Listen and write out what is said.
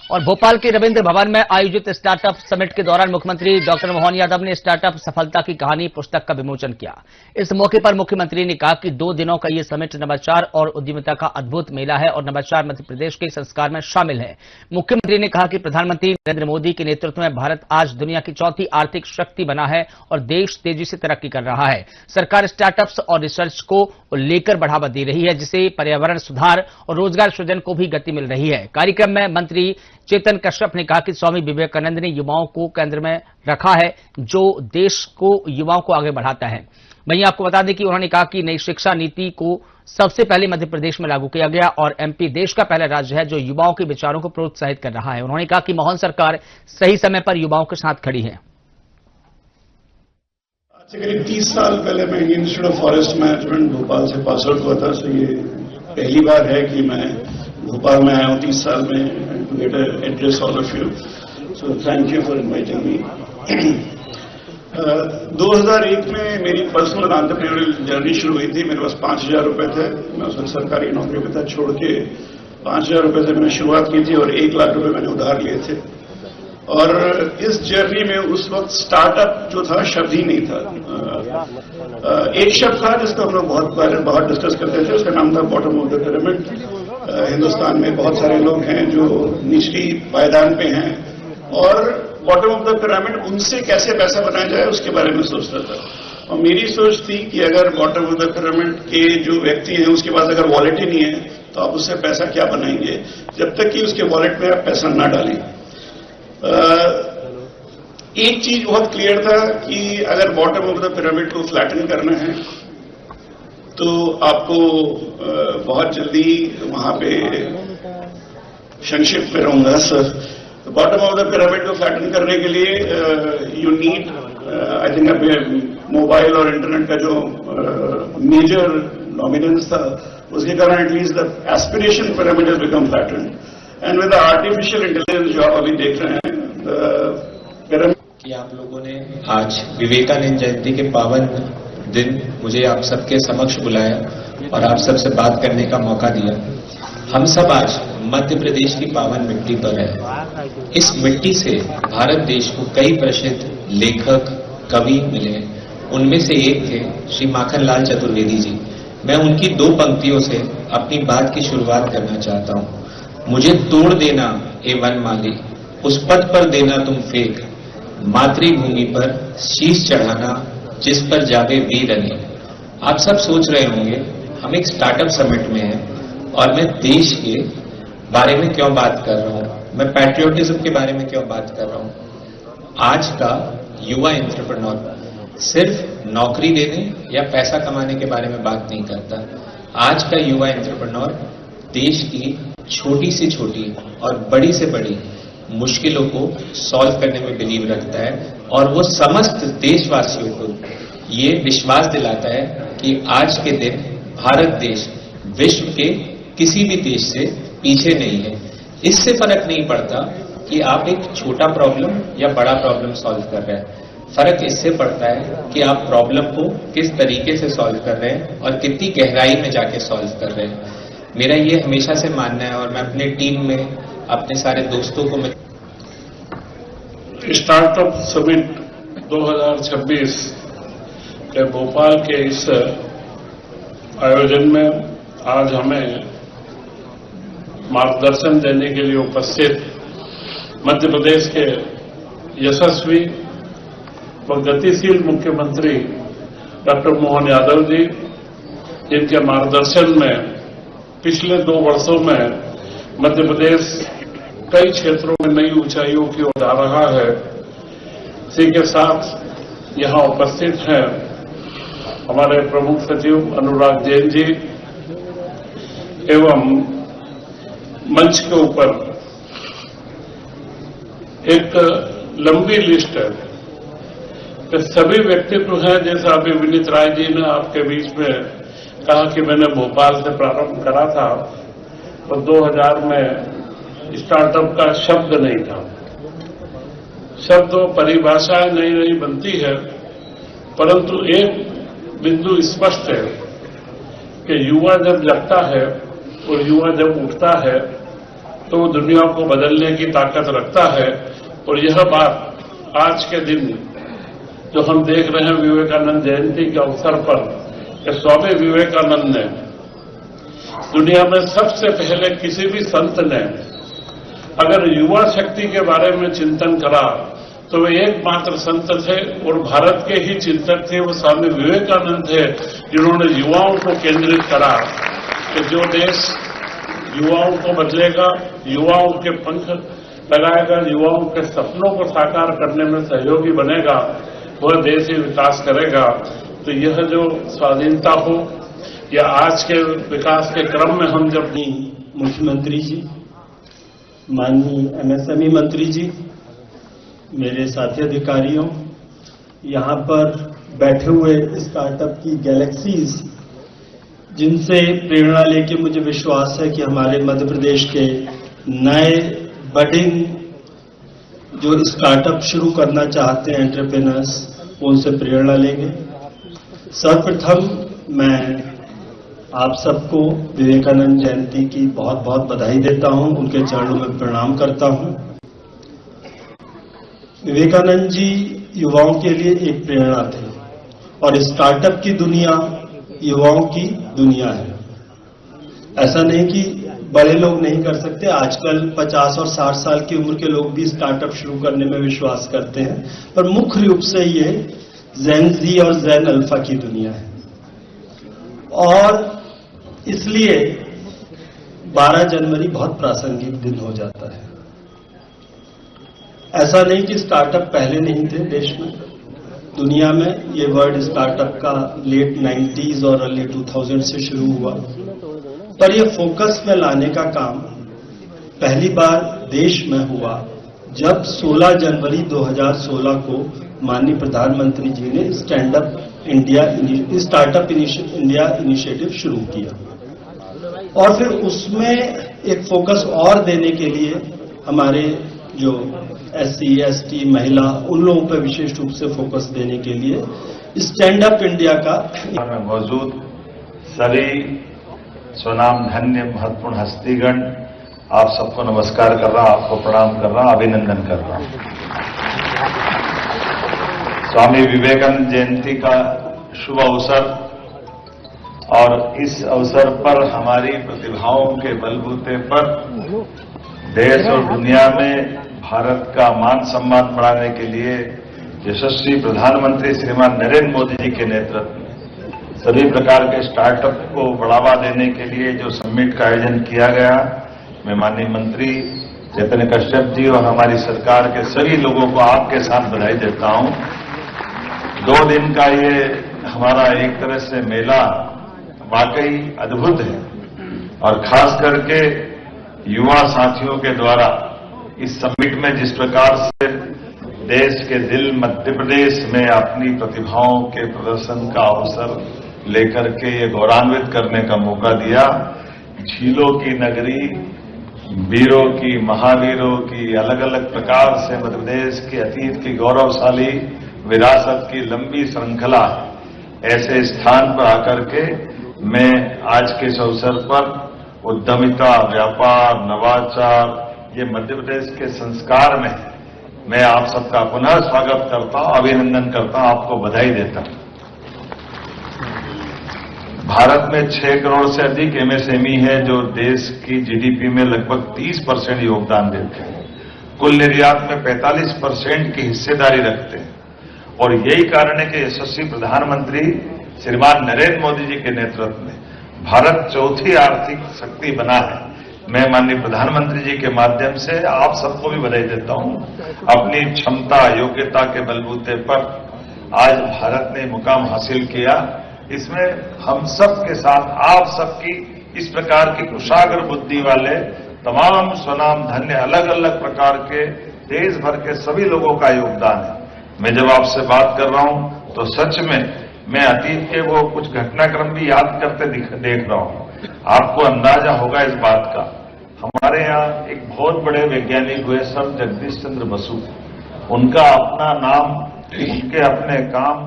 और भोपाल के रविंद्र भवन में आयोजित स्टार्टअप समिट के दौरान मुख्यमंत्री डॉक्टर मोहन यादव ने स्टार्टअप सफलता की कहानी पुस्तक का विमोचन किया। इस मौके पर मुख्यमंत्री ने कहा कि 2 दिनों का ये समिट नवाचार और उद्यमिता का अद्भुत मेला है और नवाचार मध्य प्रदेश के संस्कार में शामिल है। मुख्यमंत्री ने कहा कि प्रधानमंत्री नरेंद्र मोदी के नेतृत्व में भारत आज दुनिया की चौथी आर्थिक शक्ति बना है और देश तेजी से तरक्की कर रहा है। सरकार स्टार्टअप्स और रिसर्च को लेकर बढ़ावा दे रही है, जिससे पर्यावरण सुधार और रोजगार सृजन को भी गति मिल रही है। कार्यक्रम में मंत्री चेतन कश्यप ने कहा कि स्वामी विवेकानंद ने युवाओं को केंद्र में रखा है, जो देश को युवाओं को आगे बढ़ाता है। वहीं आपको बता दें कि उन्होंने कहा कि नई शिक्षा नीति को सबसे पहले मध्य प्रदेश में लागू किया गया और एमपी देश का पहला राज्य है जो युवाओं के विचारों को प्रोत्साहित कर रहा है। उन्होंने कहा कि मोहन सरकार सही समय पर युवाओं के साथ खड़ी है। आज से करीब 30 साल पहले मैं Indian institute of forest management Bhopal से पास आउट हुआ था। सो ये पहली बार है कि मैं भोपाल में आया हूँ 30 साल में to get to address all of you. So thank you for inviting me. 2001 में मेरी पर्सनल एंटरप्रेन्योरियल जर्नी शुरू हुई थी। मेरे पास 5,000 रुपए थे। मैं उस वक्त सरकारी नौकरी पे था, छोड़ के 5,000 रुपए से मैंने शुरुआत की थी और 1 लाख रुपए मैंने उधार लिए थे। और इस जर्नी में उस वक्त स्टार्टअप जो था शब्द ही नहीं था। एक शब्द था जिसका हम लोग बहुत डिस्कस करते थे, उसका नाम था bottom of the pyramid. Hindustan में बहुत सारे लोग हैं जो निचली पायदान पे हैं और बॉटम ऑफ द पिरामिड उनसे कैसे पैसा बनाया जाए उसके बारे में सोचता था। और मेरी सोच थी कि अगर बॉटम ऑफ द पिरामिड के जो व्यक्ति हैं उसके पास अगर वॉलेट ही नहीं है तो आप उससे पैसा क्या बनाएंगे जब तक कि उसके वॉलेट में आप पैसा ना डालें। एक चीज बहुत क्लियर था कि अगर बॉटम ऑफ द पिरामिड को फ्लैटन करना है तो आपको बहुत जल्दी वहां पे संक्षिप्त में रहूंगा sir. Bottom of the pyramid को फ्लैटन करने के लिए you need I think mobile और इंटरनेट का जो मेजर डोमिनेंस था उसके कारण at least the aspiration pyramid has become flatten and with the artificial intelligence जो आप अभी देख रहे हैं पिरामिड कि आप लोगों ने आज विवेकानंद जयंती के पावन दिन मुझे आप सबके समक्ष बुलाया और आप सबसे बात करने का मौका दिया। हम सब आज मध्य प्रदेश की पावन मिट्टी पर है। इस मिट्टी से भारत देश को कई प्रसिद्ध लेखक कवि मिले। उनमें से एक थे श्री माखनलाल चतुर्वेदी जी। मैं उनकी 2 पंक्तियों से अपनी बात की शुरुआत करना चाहता हूं। मुझे तोड़ देना ए वनमाली, उस पद पर देना तुम फेंक, मातृभूमि पर शीश चढ़ाना जिस पर जावे वीर अनेक। आप सब सोच रहे होंगे हम एक स्टार्टअप समिट में हैं और मैं देश के बारे में क्यों बात कर रहा हूं, मैं पैट्रियोटिज्म के बारे में क्यों बात कर रहा हूं। आज का युवा एंटरप्रेन्योर सिर्फ नौकरी देने या पैसा कमाने के बारे में बात नहीं करता। आज का युवा एंटरप्रेन्योर देश की छोटी से छोटी और बड़ी से बड़ी मुश्किलों को सॉल्व करने में बिलीव रखता है और वो समस्त देशवासियों को ये विश्वास दिलाता है कि आज के दिन भारत देश विश्व के किसी भी देश से पीछे नहीं है। इससे फर्क नहीं पड़ता कि आप एक छोटा प्रॉब्लम या बड़ा प्रॉब्लम सॉल्व कर रहे हैं। फर्क इससे पड़ता है कि आप प्रॉब्लम को किस तरीके से सॉल्व कर रहे हैं और कितनी गहराई में जाके सॉल्व कर रहे हैं। मेरा ये हमेशा से मानना है और मैं अपने टीम में अपने सारे दोस्तों को मैं स्टार्टअप समिट 2026 के भोपाल के इस आयोजन में आज हमें मार्गदर्शन देने के लिए उपस्थित मध्य प्रदेश के यशस्वी व गतिशील मुख्यमंत्री डॉक्टर मोहन यादव जी, जिनके मार्गदर्शन में पिछले 2 वर्षों में मध्य प्रदेश कई क्षेत्रों में नई ऊंचाइयों की ओर जा रहा है। इसी के साथ यहां उपस्थित हैं हमारे प्रमुख सचिव अनुराग जैन जी एवं मंच के ऊपर एक लंबी लिस्ट है कि सभी व्यक्तित्व हैं। जैसा अभी विनीत राय जी ने आपके बीच में कहा कि मैंने भोपाल से प्रारंभ करा था और 2000 में स्टार्टअप का शब्द नहीं था। शब्द और परिभाषाएं नई नई बनती है, परंतु एक बिंदु स्पष्ट है कि युवा जब जगता है और युवा जब उठता है तो वो दुनिया को बदलने की ताकत रखता है। और यह बात आज के दिन जो हम देख रहे हैं विवेकानंद जयंती के अवसर पर कि स्वामी विवेकानंद ने दुनिया में सबसे पहले किसी भी संत ने अगर युवा शक्ति के बारे में चिंतन करा तो वे एकमात्र संत थे और भारत के ही चिंतक थे, वो स्वामी विवेकानंद थे जिन्होंने युवाओं को केंद्रित करा कि जो देश युवाओं को बदलेगा, युवाओं के पंख लगाएगा, युवाओं के सपनों को साकार करने में सहयोगी बनेगा, वह देश ही विकास करेगा। तो यह जो स्वाधीनता हो या आज के विकास के क्रम में हम जब मुख्यमंत्री जी, माननीय एमएसएमई मंत्री जी, मेरे साथी अधिकारियों, यहाँ पर बैठे हुए स्टार्टअप की गैलेक्सीज, जिनसे प्रेरणा लेके मुझे विश्वास है कि हमारे मध्य प्रदेश के नए बडिंग जो स्टार्टअप शुरू करना चाहते हैं एंटरप्रेन्योर्स, उनसे प्रेरणा लेंगे। सर्वप्रथम मैं आप सबको विवेकानंद जयंती की बहुत बहुत बधाई देता हूं, उनके चरणों में प्रणाम करता हूं। विवेकानंद जी युवाओं के लिए एक प्रेरणा थे और स्टार्टअप की दुनिया युवाओं की दुनिया है। ऐसा नहीं कि बड़े लोग नहीं कर सकते, आजकल 50 और 60 साल की उम्र के लोग भी स्टार्टअप शुरू करने में विश्वास करते हैं, पर मुख्य रूप से ये जेन जी और जेन अल्फा की दुनिया है। और इसलिए 12 जनवरी बहुत प्रासंगिक दिन हो जाता है। ऐसा नहीं कि स्टार्टअप पहले नहीं थे देश में, दुनिया में ये वर्ड स्टार्टअप का लेट 90s और अर्ली 2000 से शुरू हुआ, पर ये फोकस में लाने का काम पहली बार देश में हुआ जब 16 जनवरी 2016 को माननीय प्रधानमंत्री जी ने स्टार्टअप इंडिया इनिशिएटिव शुरू किया। और फिर उसमें एक फोकस और देने के लिए हमारे जो SC, ST, महिला, उन लोगों पर विशेष रूप से फोकस देने के लिए स्टैंड अप इंडिया का में मौजूद सभी स्वनाम धन्य महत्वपूर्ण हस्तीगण, आप सबको नमस्कार कर रहा, आपको प्रणाम कर रहा, अभिनंदन कर रहा। स्वामी विवेकानंद जयंती का शुभ अवसर और इस अवसर पर हमारी प्रतिभाओं के बलबूते पर देश और दुनिया में भारत का मान सम्मान बढ़ाने के लिए यशस्वी प्रधानमंत्री श्रीमान नरेंद्र मोदी जी के नेतृत्व में सभी प्रकार के स्टार्टअप को बढ़ावा देने के लिए जो समिट का आयोजन किया गया, मैं माननीय मंत्री चैतन्य कश्यप जी और हमारी सरकार के सभी लोगों को आपके साथ बधाई देता हूं। 2 दिन का ये हमारा एक तरह से मेला वाकई अद्भुत है और खास करके युवा साथियों के द्वारा इस समिट में जिस प्रकार से देश के दिल मध्य प्रदेश में अपनी प्रतिभाओं के प्रदर्शन का अवसर लेकर के ये गौरवान्वित करने का मौका दिया। झीलों की नगरी, वीरों की, महावीरों की, अलग अलग प्रकार से मध्य प्रदेश के अतीत की गौरवशाली विरासत की लंबी श्रृंखला, ऐसे स्थान पर आकर के मैं आज के इस अवसर पर उद्यमिता, व्यापार, नवाचार, ये मध्य प्रदेश के संस्कार में मैं आप सबका पुनः स्वागत करता हूं, अभिनंदन करता हूं, आपको बधाई देता हूं। भारत में 6 करोड़ से अधिक MSME है जो देश की GDP में लगभग 30% योगदान देते हैं, कुल निर्यात में 45% की हिस्सेदारी रखते हैं। और यही कारण है कि यशस्वी प्रधानमंत्री श्रीमान नरेंद्र मोदी जी के नेतृत्व में भारत चौथी आर्थिक शक्ति बना है। मैं माननीय प्रधानमंत्री जी के माध्यम से आप सबको भी बधाई देता हूं। अपनी क्षमता, योग्यता के बलबूते पर आज भारत ने मुकाम हासिल किया। इसमें हम सब के साथ आप सबकी इस प्रकार की कुशाग्र बुद्धि वाले तमाम स्वनाम धन्य अलग अलग प्रकार के देश भर के सभी लोगों का योगदान है। मैं जब आपसे बात कर रहा हूं तो सच में मैं अतीत के वो कुछ घटनाक्रम भी याद करते देख रहा हूं। आपको अंदाजा होगा इस बात का, हमारे यहाँ एक बहुत बड़े वैज्ञानिक हुए सर जगदीश चंद्र बसु, उनका अपना नाम, उनके अपने काम